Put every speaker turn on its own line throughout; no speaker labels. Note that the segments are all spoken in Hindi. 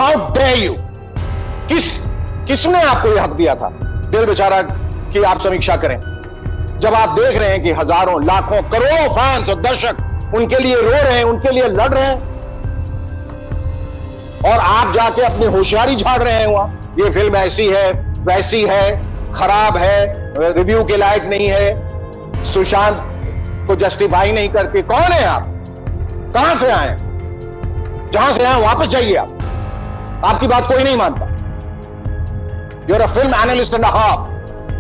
हाउ डेयर यू, किसने आपको यह हक दिया था दिल बेचारा की आप समीक्षा करें, जब आप देख रहे हैं कि हजारों लाखों करोड़ों फैंस और दर्शक उनके लिए रो रहे हैं, उनके लिए लड़ रहे हैं, और आप जाके अपनी होशियारी झाड़ रहे हैं वहां, ये फिल्म ऐसी है वैसी है, खराब है, रिव्यू के लायक नहीं है, सुशांत को जस्टिफाई नहीं करती। कौन है आप, कहां से आए, जहां से आए वापस जाइए। आपकी बात कोई नहीं मानता। You are a film analyst and a half,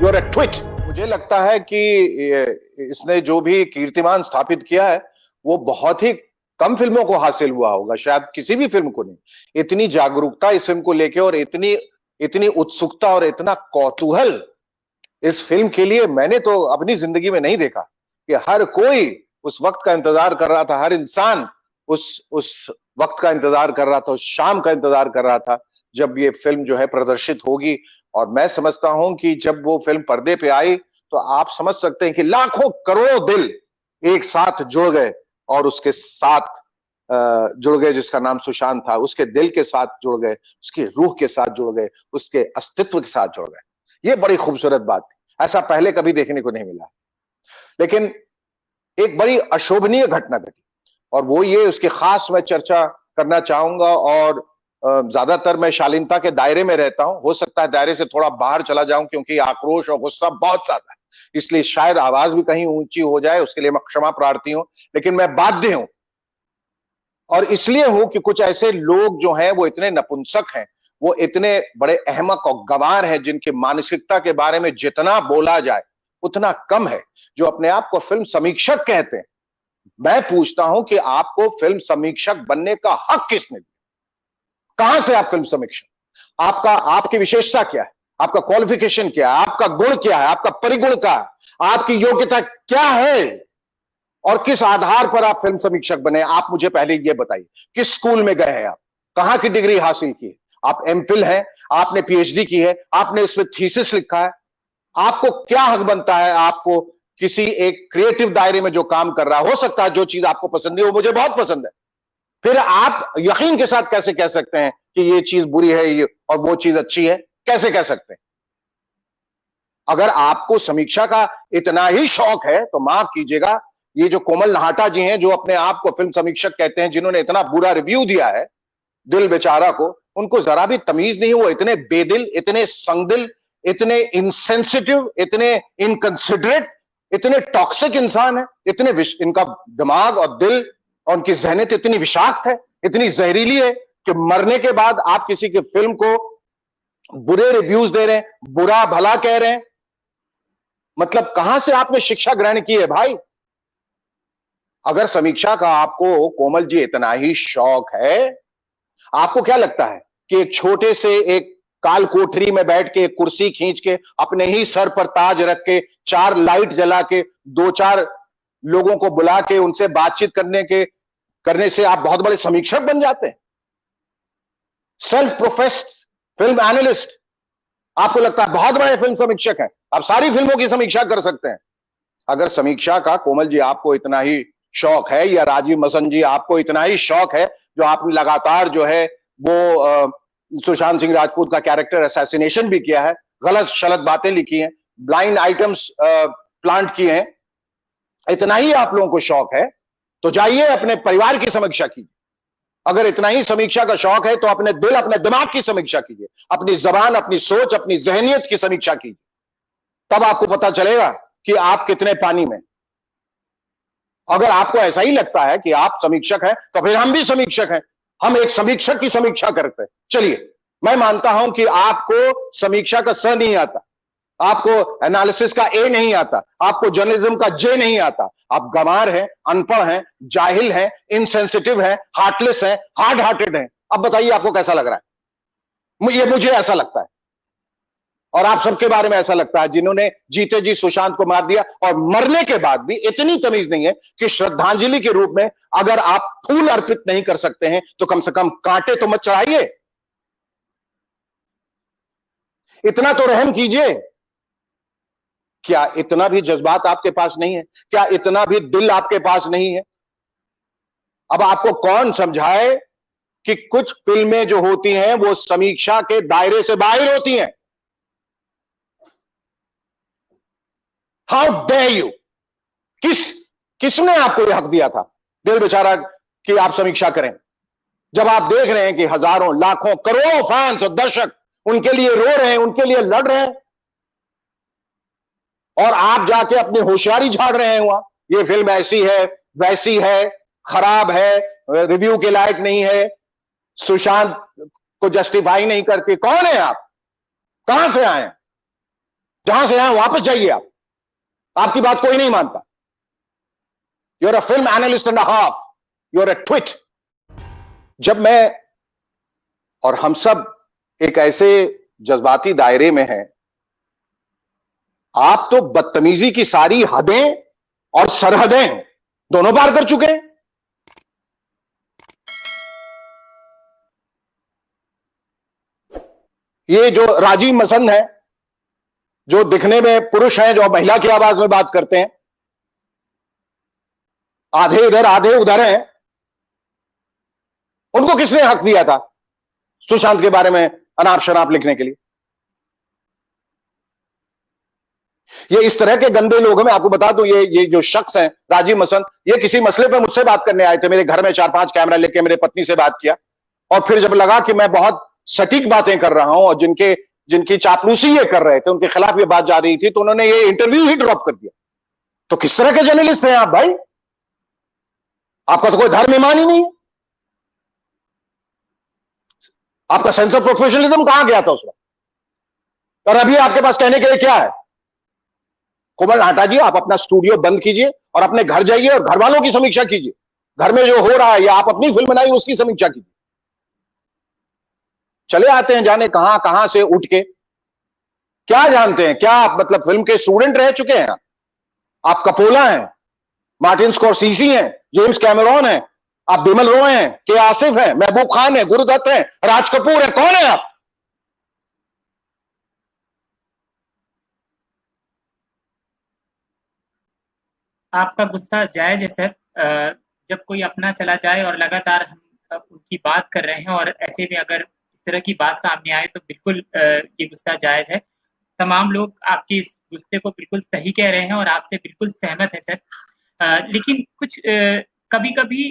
you are a twit. मुझे लगता है कि इसने जो भी कीर्तिमान स्थापित किया है वो बहुत ही कम फिल्मों को हासिल हुआ होगा, शायद किसी भी फिल्म को नहीं। इतनी जागरूकता इस फिल्म को लेकर और इतनी उत्सुकता और इतना कौतूहल इस फिल्म के लिए मैंने तो अपनी जिंदगी में नहीं देखा। कि हर कोई उस वक्त का इंतजार कर रहा था, हर इंसान उस वक्त का इंतजार कर रहा था, उस शाम का इंतजार कर रहा था जब ये फिल्म जो है प्रदर्शित होगी। और मैं समझता हूं कि जब वो फिल्म पर्दे पे आई तो आप समझ सकते हैं कि लाखों करोड़ों दिल एक साथ जुड़ गए और उसके साथ जुड़ गए जिसका नाम सुशांत था, उसके दिल के साथ जुड़ गए, उसकी रूह के साथ जुड़ गए, उसके अस्तित्व के साथ जुड़ गए। ये बड़ी खूबसूरत बात थी, ऐसा पहले कभी देखने को नहीं मिला। लेकिन एक बड़ी अशोभनीय घटना घटी और वो ये, उसकी खास मैं चर्चा करना चाहूंगा। और ज्यादातर मैं शालीनता के दायरे में रहता हूं, हो सकता है दायरे से थोड़ा बाहर चला जाऊं क्योंकि आक्रोश और गुस्सा बहुत ज्यादा है, इसलिए शायद आवाज भी कहीं ऊंची हो जाए, उसके लिए मैं क्षमा प्रार्थी हूं। लेकिन मैं बाध्य हूं, और इसलिए हूं कि कुछ ऐसे लोग जो हैं वो इतने नपुंसक हैं, वो इतने बड़े अहमक और गंवार हैं जिनकी मानसिकता के बारे में जितना बोला जाए उतना कम है, जो अपने आप को फिल्म समीक्षक कहते हैं। मैं पूछता हूं कि आपको फिल्म समीक्षक बनने का हक किसने दिया? कहां से आप फिल्म समीक्षक? आपकी विशेषता क्या है? आपका क्वालिफिकेशन क्या है? आपका गुण क्या है? आपका परिगुण क्या है? आपकी योग्यता क्या है? और किस आधार पर आप फिल्म समीक्षक बने? आप मुझे पहले यह बताइए, किस स्कूल में गए हैं आप? कहां की डिग्री हासिल की है? आप एमफिल हैं? आपने पीएचडी की है? आपने इसमें थीसिस लिखा है? आपको क्या हक बनता है? आपको किसी एक क्रिएटिव दायरे में जो काम कर रहा है, हो सकता है जो चीज आपको पसंद है वो मुझे बहुत पसंद है, फिर आप यकीन के साथ कैसे कह सकते हैं कि ये चीज बुरी है ये और वो चीज अच्छी है? कैसे कह सकते हैं? अगर आपको समीक्षा का इतना ही शौक है तो माफ कीजिएगा, ये जो कोमल नहाटा जी हैं, जो अपने आप को फिल्म समीक्षक कहते हैं, जिन्होंने इतना बुरा रिव्यू दिया है दिल बेचारा को, उनको जरा भी तमीज नहीं। वो इतने बेदिल, इतने संगदिल, इतने इनसेंसिटिव, इतने इनकंसिडरेट, इतने टॉक्सिक इंसान है, इनका दिमाग और दिल और उनकी ज़हनियत इतनी विषाक्त है, इतनी जहरीली है कि मरने के बाद आप किसी की फिल्म को बुरे रिव्यूज दे रहे हैं, बुरा भला कह रहे हैं। मतलब कहां से आपने शिक्षा ग्रहण की है भाई? अगर समीक्षा का आपको कोमल जी इतना ही शौक है, आपको क्या लगता है कि एक छोटे से एक काल कोठरी में बैठ के कुर्सी खींच के अपने ही सर पर ताज रख के 4 लाइट जला के 2-4 लोगों को बुला के उनसे बातचीत करने से आप बहुत बड़े समीक्षक बन जाते हैं? सेल्फ प्रोफेस्ड फिल्म एनालिस्ट, आपको लगता है बहुत बड़े फिल्म समीक्षक हैं, आप सारी फिल्मों की समीक्षा कर सकते हैं। अगर समीक्षा का कोमल जी आपको इतना ही शौक है, या राजीव मसन जी आपको इतना ही शौक है, जो आपने लगातार जो है वो सुशांत सिंह राजपूत का कैरेक्टर असैसिनेशन भी किया है, गलत शलत बातें लिखी हैं, ब्लाइंड आइटम्स प्लांट किए हैं, इतना ही आप लोगों को शौक है तो जाइए अपने परिवार की समीक्षा कीजिए। अगर इतना ही समीक्षा का शौक है तो अपने दिल, अपने दिमाग की समीक्षा कीजिए, अपनी जबान, अपनी सोच, अपनी जहनियत की समीक्षा कीजिए, तब आपको पता चलेगा कि आप कितने पानी में। अगर आपको ऐसा ही लगता है कि आप समीक्षक हैं तो फिर हम भी समीक्षक हैं, हम एक समीक्षक की समीक्षा करते हैं। चलिए, मैं मानता हूं कि आपको समीक्षा का स नहीं आता, आपको एनालिसिस का ए नहीं आता, आपको जर्नलिज्म का जे नहीं आता, आप गंवार हैं, अनपढ़ हैं, जाहिल हैं, इनसेंसिटिव हैं, हार्टलेस हैं, हार्ड हार्टेड हैं। अब बताइए आपको कैसा लग रहा है? ये मुझे ऐसा लगता है, और आप सबके बारे में ऐसा लगता है, जिन्होंने जीते जी सुशांत को मार दिया और मरने के बाद भी इतनी तमीज नहीं है कि श्रद्धांजलि के रूप में अगर आप फूल अर्पित नहीं कर सकते हैं तो कम से कम कांटे तो मत चढ़ाइए, इतना तो रहम कीजिए। क्या इतना भी जज्बात आपके पास नहीं है? क्या इतना भी दिल आपके पास नहीं है? अब आपको कौन समझाए कि कुछ फिल्में जो होती हैं वो समीक्षा के दायरे से बाहर होती हैं। How dare you! किसने आपको यह हक दिया था दिल बेचारा कि आप समीक्षा करें, जब आप देख रहे हैं कि हजारों लाखों करोड़ों फैंस और दर्शक उनके लिए रो रहे हैं, उनके लिए लड़ रहे हैं, और आप जाके अपनी होशियारी झाड़ रहे हैं वहां, ये फिल्म ऐसी है, वैसी है, खराब है, रिव्यू के लायक नहीं है, सुशांत को जस्टिफाई नहीं करती। कौन है आप? कहां से आए? जहां से आए वापस जाइए आप, आपकी बात कोई नहीं मानता। You're a film analyst and a half, you're a tweet. जब मैं और हम सब एक ऐसे जज्बाती दायरे में हैं, आप तो बदतमीजी की सारी हदें और सरहदें दोनों पार कर चुके हैं। ये जो राजीव मसंद है, जो दिखने में पुरुष हैं, जो महिला की आवाज में बात करते हैं, आधे इधर आधे उधर हैं, उनको किसने हक दिया था सुशांत के बारे में अनाप शनाप लिखने के लिए? ये इस तरह के गंदे लोग हैं। मैं आपको बता दूं, ये जो शख्स हैं राजीव मसंद, ये किसी मसले पे मुझसे बात करने आए थे। मेरे घर में 4-5 कैमरा लेके मेरे पत्नी से बात किया, और फिर जब लगा कि मैं बहुत सटीक बातें कर रहा हूं और जिनकी चापलूसी ये कर रहे थे, उनके खिलाफ ये बात जा रही थी, तो उन्होंने ये इंटरव्यू ही ड्रॉप कर दिया। तो किस तरह के जर्नलिस्ट हैं आप भाई? आपका तो कोई धर्म ईमान ही नहीं है। आपका सेंस ऑफ प्रोफेशनलिज्म कहां गया था उस वक्त? और अभी आपके पास कहने के लिए क्या है? कोमल नाटा जी, आप अपना स्टूडियो बंद कीजिए और अपने घर जाइए और घर वालों की समीक्षा कीजिए। घर में जो हो रहा है, या आप अपनी फिल्म बनाइए, उसकी समीक्षा कीजिए। चले आते हैं जाने कहां कहां से उठ के। क्या जानते हैं? क्या आप मतलब फिल्म के स्टूडेंट रह चुके हैं? आप कपोला हैं, मार्टिन स्कॉर्सेज़ी हैं, जेम्स कैमरॉन हैं, आप बिमल रॉय हैं, के आसिफ हैं, महबूब खान हैं, गुरुदत्त हैं, राज कपूर है। कौन है आप?
आपका गुस्सा जायज है सर। जब कोई अपना चला जाए और लगातार हम उनकी बात कर रहे हैं, और ऐसे में अगर इस तरह की बात सामने आए तो बिल्कुल ये गुस्सा जायज है। तमाम लोग आपके इस गुस्से को बिल्कुल सही कह रहे हैं और आपसे बिल्कुल सहमत है सर। लेकिन कुछ कभी-कभी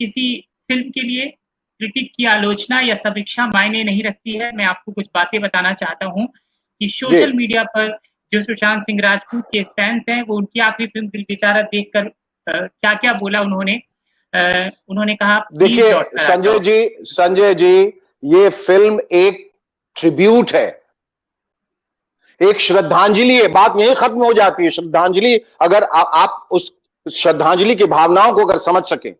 किसी फिल्म के लिए क्रिटिक की आलोचना या समीक्षा मायने नहीं रखती है। मैं आपको कुछ बातें बताना चाहता हूँ कि सोशल मीडिया पर जो सुशांत सिंह राजपूत के फैंस हैं, वो उनकी आखिरी फिल्म दिल बेचारा देखकर क्या-क्या बोला उन्होंने। उन्होंने कहा,
देखिए संजय जी, ये फिल्म एक ट्रिब्यूट है, एक श्रद्धांजलि है। बात यही खत्म हो जाती है। श्रद्धांजलि, अगर आप उस श्रद्धांजलि की भावनाओं को अगर समझ सकें,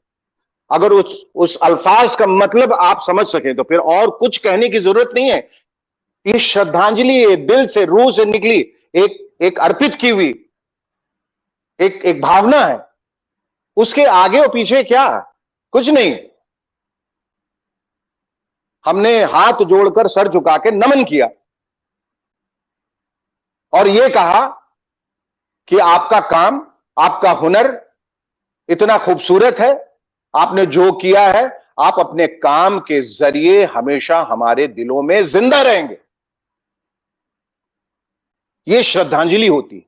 अगर उस अल्फाज का मतलब आप समझ सकें, तो फिर और कुछ कहने की जरूरत नहीं है। ये श्रद्धांजलि दिल से, रूह से निकली एक अर्पित की हुई एक भावना है। उसके आगे और पीछे क्या? कुछ नहीं। हमने हाथ जोड़कर सर झुका के नमन किया और यह कहा कि आपका काम, आपका हुनर इतना खूबसूरत है, आपने जो किया है, आप अपने काम के जरिए हमेशा हमारे दिलों में जिंदा रहेंगे। यह श्रद्धांजलि होती है,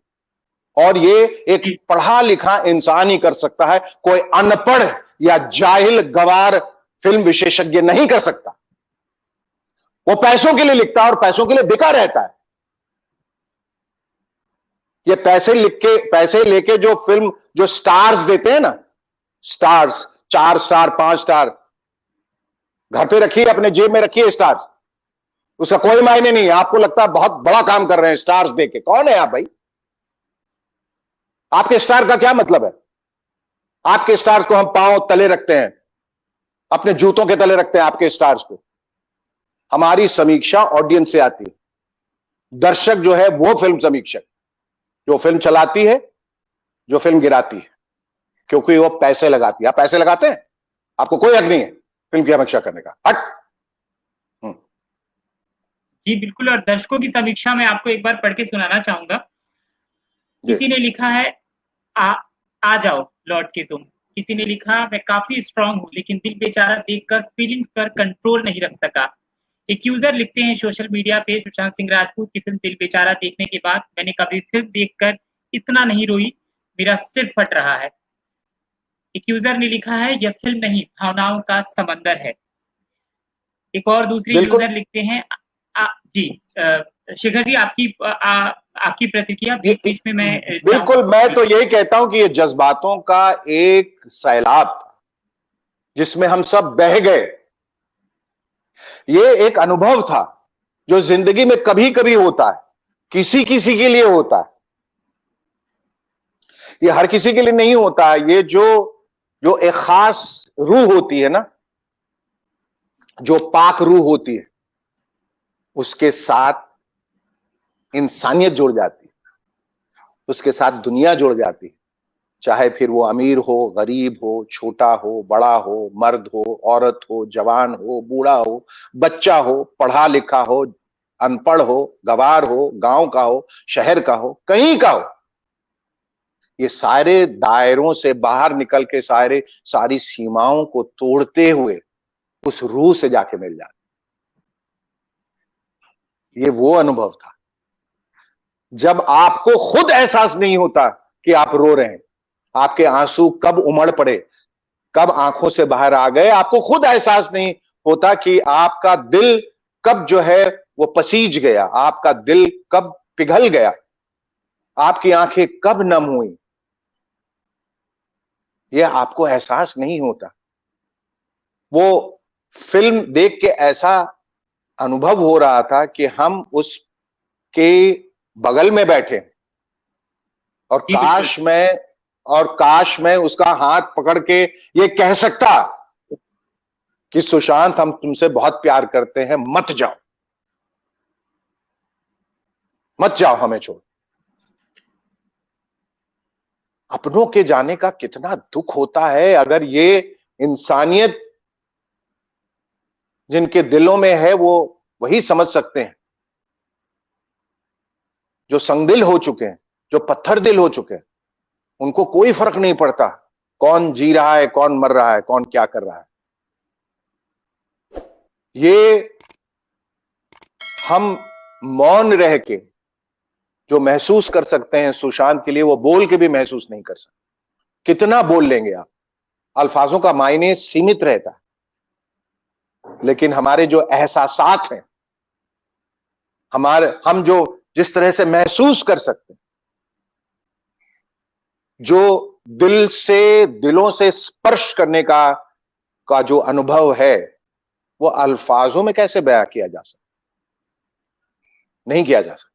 और ये एक पढ़ा लिखा इंसान ही कर सकता है। कोई अनपढ़ या जाहिल गवार फिल्म विशेषज्ञ नहीं कर सकता। वो पैसों के लिए लिखता है और पैसों के लिए बिका रहता है। ये पैसे लेके जो फिल्म, जो स्टार्स देते हैं ना, स्टार्स, 4 स्टार 5 स्टार, घर पे रखिए, अपने जेब में रखिए स्टार्स, उसका कोई मायने नहीं है। आपको लगता है बहुत बड़ा काम कर रहे हैं स्टार्स देके। कौन है आप भाई? आपके स्टार का क्या मतलब है? आपके स्टार्स को हम पांव तले रखते हैं, अपने जूतों के तले रखते हैं आपके स्टार्स को। हमारी समीक्षा ऑडियंस से आती है। दर्शक जो है वो फिल्म समीक्षक, जो फिल्म चलाती है, जो फिल्म गिराती है, क्योंकि वो पैसे लगाती है। आप पैसे लगाते हैं, आपको कोई हक नहीं है फिल्म की समीक्षा करने का। हट।
जी बिल्कुल। और दर्शकों की समीक्षा में आपको एक बार पढ़ के सुनाना चाहूंगा। किसी ने लिखा है, आ जाओ लौट के तुम, किसी ने लिखा, मैं काफी स्ट्रांग हूं लेकिन दिल बेचारा देखकर फीलिंग्स पर कंट्रोल नहीं रख सका। एक यूजर लिखते हैं सोशल मीडिया पे, सुशांत सिंह राजपूत की फिल्म दिल बेचारा देखने के बाद मैंने कभी फिल्म देखकर इतना नहीं रोई, मेरा सिर फट रहा है। एक यूजर ने लिखा है, यह फिल्म नहीं भावनाओं का समंदर है। एक और दूसरी यूजर लिखते हैं, जी शेखर जी आपकी प्रतिक्रिया बीच में मैं
बिल्कुल, मैं तो यही कहता हूं कि ये जज्बातों का एक सैलाब था जिसमें हम सब बह गए। ये एक अनुभव था जो जिंदगी में कभी कभी होता है, किसी किसी के लिए होता है, ये हर किसी के लिए नहीं होता है। ये जो एक खास रूह होती है ना, जो पाक रूह होती है, उसके साथ इंसानियत जुड़ जाती है, उसके साथ दुनिया जुड़ जाती है। चाहे फिर वो अमीर हो, गरीब हो, छोटा हो, बड़ा हो, मर्द हो, औरत हो, जवान हो, बूढ़ा हो, बच्चा हो, पढ़ा लिखा हो, अनपढ़ हो, गवार हो, गांव का हो, शहर का हो, कहीं का हो, ये सारे दायरों से बाहर निकल के सारी सीमाओं को तोड़ते हुए उस रूह से जाके मिल जाते। ये वो अनुभव था जब आपको खुद एहसास नहीं होता कि आप रो रहे हैं, आपके आंसू कब उमड़ पड़े, कब आंखों से बाहर आ गए, आपको खुद एहसास नहीं होता कि आपका दिल कब जो है वो पसीज गया, आपका दिल कब पिघल गया, आपकी आंखें कब नम हुई, यह आपको एहसास नहीं होता। वो फिल्म देख के ऐसा अनुभव हो रहा था कि हम उसके बगल में बैठे और काश मैं उसका हाथ पकड़ के ये कह सकता कि सुशांत, हम तुमसे बहुत प्यार करते हैं, मत जाओ हमें छोड़। अपनों के जाने का कितना दुख होता है। अगर ये इंसानियत जिनके दिलों में है वो वही समझ सकते हैं, जो संगदिल हो चुके हैं, जो पत्थर दिल हो चुके हैं। उनको कोई फर्क नहीं पड़ता कौन जी रहा है, कौन मर रहा है, कौन क्या कर रहा है। ये हम मौन रह के जो महसूस कर सकते हैं सुशांत के लिए, वो बोल के भी महसूस नहीं कर सकते। कितना बोल लेंगे आप, अल्फाजों का मायने सीमित रहता है, लेकिन हमारे जो एहसासात हैं, हम जो जिस तरह से महसूस कर सकते हैं, जो दिलों से स्पर्श करने का जो अनुभव है, वो अल्फाजों में कैसे बयां किया जा सकता, नहीं किया जा सकता।